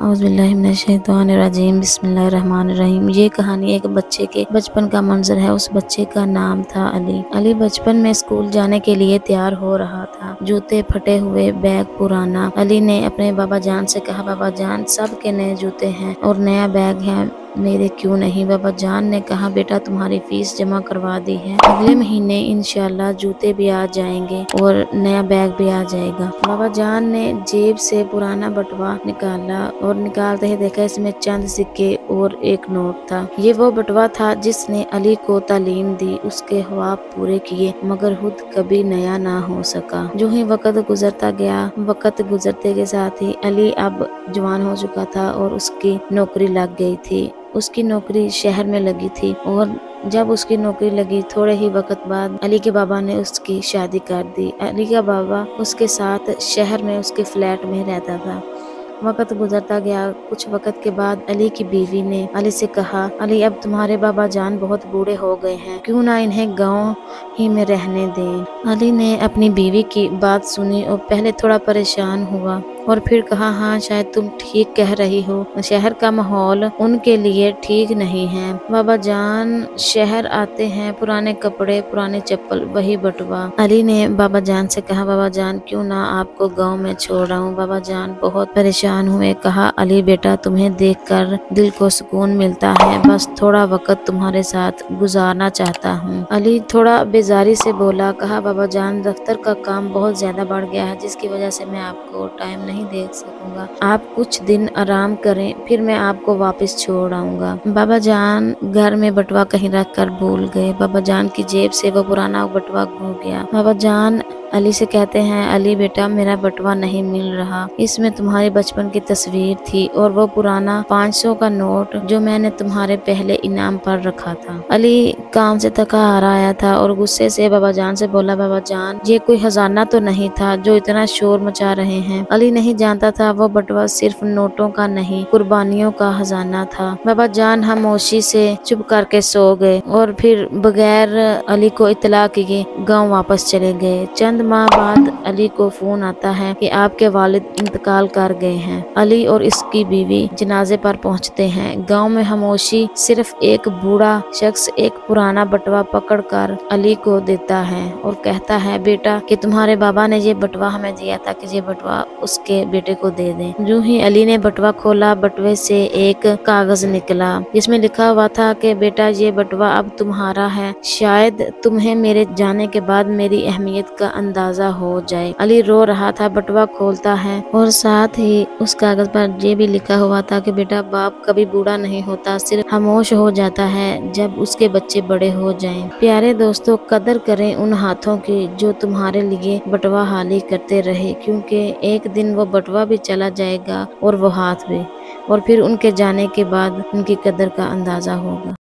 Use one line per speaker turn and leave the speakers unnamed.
اعوذ باللہ من الشیطان الرجیم، بسم اللہ الرحمن الرحیم۔ یہ کہانی ایک بچے کے بچپن کا منظر ہے۔ اس بچے کا نام تھا علی۔ علی بچپن میں اسکول جانے کے لیے تیار ہو رہا تھا، جوتے پھٹے ہوئے، بیگ پرانا۔ علی نے اپنے بابا جان سے کہا، بابا جان سب کے نئے جوتے ہیں اور نیا بیگ ہے، میرے کیوں نہیں؟ بابا جان نے کہا، بیٹا تمہاری فیس جمع کروا دی ہے، اگلے مہینے انشاءاللہ جوتے بھی آ جائیں گے اور نیا بیگ بھی آ جائے گا۔ بابا جان نے جیب سے پرانا بٹوا نکالا اور نکالتے ہی دیکھا اس میں چند سکے اور ایک نوٹ تھا۔ یہ وہ بٹوا تھا جس نے علی کو تعلیم دی، اس کے خواب پورے کیے، مگر خود کبھی نیا نہ ہو سکا۔ جو ہی وقت گزرتا گیا، وقت گزرتے کے ساتھ ہی علی اب جوان ہو چکا تھا اور اس کی نوکری لگ گئی تھی۔ اس کی نوکری شہر میں لگی تھی اور جب اس کی نوکری لگی تھوڑے ہی وقت بعد علی کے بابا نے اس کی شادی کر دی۔ علی کا بابا اس کے ساتھ شہر میں اس کے فلیٹ میں رہتا تھا۔ وقت گزرتا گیا، کچھ وقت کے بعد علی کی بیوی نے علی سے کہا، علی اب تمہارے بابا جان بہت بوڑھے ہو گئے ہیں، کیوں نہ انہیں گاؤں ہی میں رہنے دیں؟ علی نے اپنی بیوی کی بات سنی اور پہلے تھوڑا پریشان ہوا اور پھر کہا، ہاں شاید تم ٹھیک کہہ رہی ہو، شہر کا ماحول ان کے لیے ٹھیک نہیں ہے۔ بابا جان شہر آتے ہیں، پرانے کپڑے، پرانے چپل، وہی بٹوا۔ علی نے بابا جان سے کہا، بابا جان کیوں نہ آپ کو گاؤں میں چھوڑ آؤں؟ بابا جان بہت پریشان ہوئے، کہا، علی بیٹا تمہیں دیکھ کر دل کو سکون ملتا ہے، بس تھوڑا وقت تمہارے ساتھ گزارنا چاہتا ہوں۔ علی تھوڑا بیزاری سے بولا، کہا، بابا جان دفتر کا کام بہت زیادہ بڑھ گیا ہے، جس کی وجہ سے میں آپ کو ٹائم نہیں دے سکوں گا، آپ کچھ دن آرام کریں، پھر میں آپ کو واپس چھوڑ آؤں گا۔ بابا جان گھر میں بٹوا کہیں رکھ کر بھول گئے۔ بابا جان کی جیب سے وہ پرانا بٹوا کھو گیا۔ بابا جان علی سے کہتے ہیں، علی بیٹا میرا بٹوا نہیں مل رہا، اس میں تمہاری بچپن کی تصویر تھی اور وہ پرانا 500 کا نوٹ جو میں نے تمہارے پہلے انعام پر رکھا تھا۔ علی کام سے تھکا ہارا آیا تھا اور غصے سے بابا جان سے بولا، بابا جان یہ کوئی خزانہ تو نہیں تھا جو اتنا شور مچا رہے ہیں؟ علی نہیں جانتا تھا وہ بٹوا صرف نوٹوں کا نہیں، قربانیوں کا خزانہ تھا۔ بابا جان خاموشی سے چپ کر کے سو گئے اور پھر بغیر علی کو اطلاع کیے گاؤں واپس چلے گئے۔ چند ماہ بعد علی کو فون آتا ہے کہ آپ کے والد انتقال کر گئے ہیں۔ علی اور اس کی بیوی جنازے پر پہنچتے ہیں۔ گاؤں میں خاموشی، صرف ایک بوڑھا شخص ایک پرانا بٹوا پکڑ کر علی کو دیتا ہے اور کہتا ہے، بیٹا کہ تمہارے بابا نے یہ بٹوا ہمیں دیا تھا کہ یہ بٹوا اس کے بیٹے کو دے دیں۔ جو ہی علی نے بٹوا کھولا، بٹوے سے ایک کاغذ نکلا جس میں لکھا ہوا تھا کہ بیٹا یہ بٹوا اب تمہارا ہے، شاید تمہیں میرے جانے کے بعد میری اہمیت کا اندازہ ہو جائے۔ علی رو رہا تھا، بٹوا کھولتا ہے اور ساتھ ہی اس کاغذ پر یہ بھی لکھا ہوا تھا کہ بیٹا باپ کبھی بوڑھا نہیں ہوتا، صرف خاموش ہو جاتا ہے جب اس کے بچے بڑے ہو جائیں۔ پیارے دوستو، قدر کریں ان ہاتھوں کی جو تمہارے لیے بٹوا حالی کرتے رہے، کیونکہ ایک دن وہ بٹوا بھی چلا جائے گا اور وہ ہاتھ بھی، اور پھر ان کے جانے کے بعد ان کی قدر کا اندازہ ہوگا۔